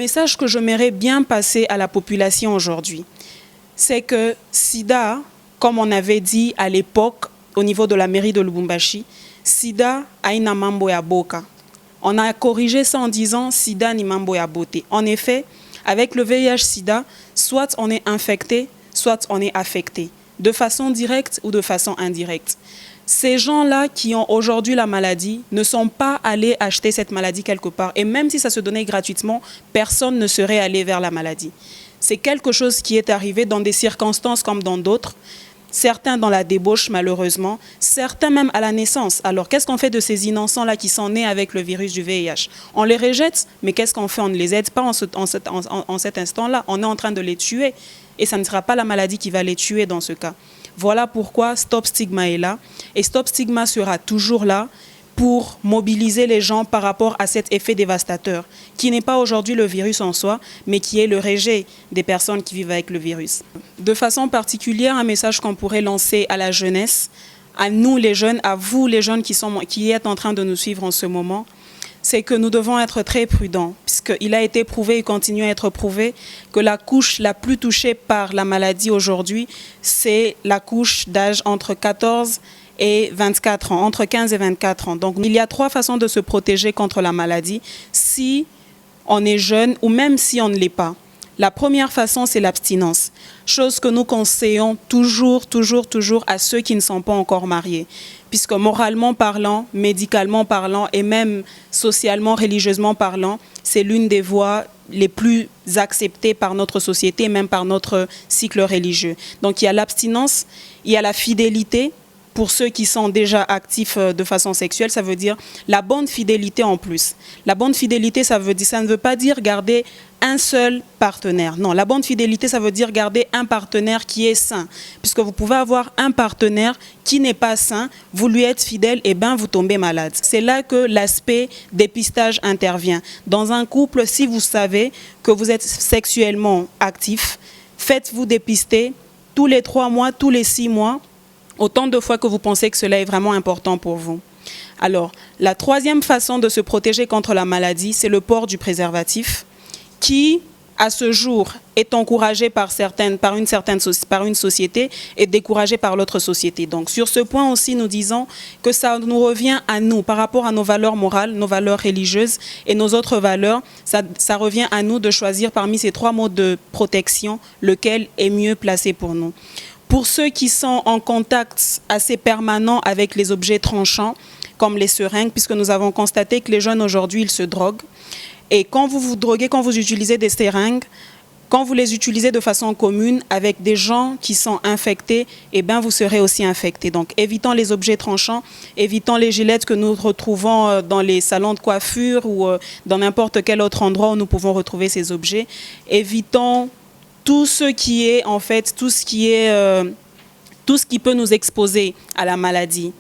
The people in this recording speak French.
message que j'aimerais bien passer à la population aujourd'hui, c'est que SIDA, comme on avait dit à l'époque au niveau de la mairie de Lubumbashi, SIDA aina mambo ya boka. On a corrigé ça en disant SIDA ni mambo ya bote. En effet, avec le VIH-SIDA, soit on est infecté, soit on est affecté, de façon directe ou de façon indirecte. Ces gens-là qui ont aujourd'hui la maladie ne sont pas allés acheter cette maladie quelque part. Et même si ça se donnait gratuitement, personne ne serait allé vers la maladie. C'est quelque chose qui est arrivé dans des circonstances comme dans d'autres. Certains dans la débauche, malheureusement. Certains même à la naissance. Alors, qu'est-ce qu'on fait de ces innocents-là qui sont nés avec le virus du VIH? On les rejette, mais qu'est-ce qu'on fait? On ne les aide pas en cet instant-là. On est en train de les tuer. Et ça ne sera pas la maladie qui va les tuer dans ce cas. Voilà pourquoi Stop Stigma est là. Et Stop Stigma sera toujours là pour mobiliser les gens par rapport à cet effet dévastateur, qui n'est pas aujourd'hui le virus en soi, mais qui est le rejet des personnes qui vivent avec le virus. De façon particulière, un message qu'on pourrait lancer à la jeunesse, à nous les jeunes, à vous les jeunes qui êtes en train de nous suivre en ce moment, c'est que nous devons être très prudents, puisqu'il a été prouvé et continue à être prouvé que la couche la plus touchée par la maladie aujourd'hui, c'est la couche d'âge entre 14 et 24 ans, entre 15 et 24 ans. Donc, il y a 3 façons de se protéger contre la maladie si on est jeune ou même si on ne l'est pas. La première façon, c'est l'abstinence, chose que nous conseillons toujours à ceux qui ne sont pas encore mariés, puisque moralement parlant, médicalement parlant et même socialement, religieusement parlant, c'est l'une des voies les plus acceptées par notre société, même par notre cycle religieux. Donc il y a l'abstinence, il y a la fidélité. Pour ceux qui sont déjà actifs de façon sexuelle, ça veut dire la bonne fidélité en plus. La bonne fidélité, ça ne veut pas dire garder un seul partenaire. Non, la bonne fidélité, ça veut dire garder un partenaire qui est sain. Puisque vous pouvez avoir un partenaire qui n'est pas sain, vous lui êtes fidèle, et bien vous tombez malade. C'est là que l'aspect dépistage intervient. Dans un couple, si vous savez que vous êtes sexuellement actif, faites-vous dépister tous les 3 mois, tous les 6 mois, autant de fois que vous pensez que cela est vraiment important pour vous. Alors, la 3e façon de se protéger contre la maladie, c'est le port du préservatif qui, à ce jour, est encouragé par une société et découragé par l'autre société. Donc, sur ce point aussi, nous disons que ça nous revient à nous, par rapport à nos valeurs morales, nos valeurs religieuses et nos autres valeurs, ça revient à nous de choisir parmi ces 3 modes de protection lequel est mieux placé pour nous. Pour ceux qui sont en contact assez permanent avec les objets tranchants, comme les seringues, puisque nous avons constaté que les jeunes aujourd'hui, ils se droguent. Et quand vous vous droguez, quand vous utilisez des seringues, quand vous les utilisez de façon commune avec des gens qui sont infectés, eh bien vous serez aussi infectés. Donc évitons les objets tranchants, évitons les gilettes que nous retrouvons dans les salons de coiffure ou dans n'importe quel autre endroit où nous pouvons retrouver ces objets. Évitons tout ce qui est, en fait, tout ce qui peut nous exposer à la maladie.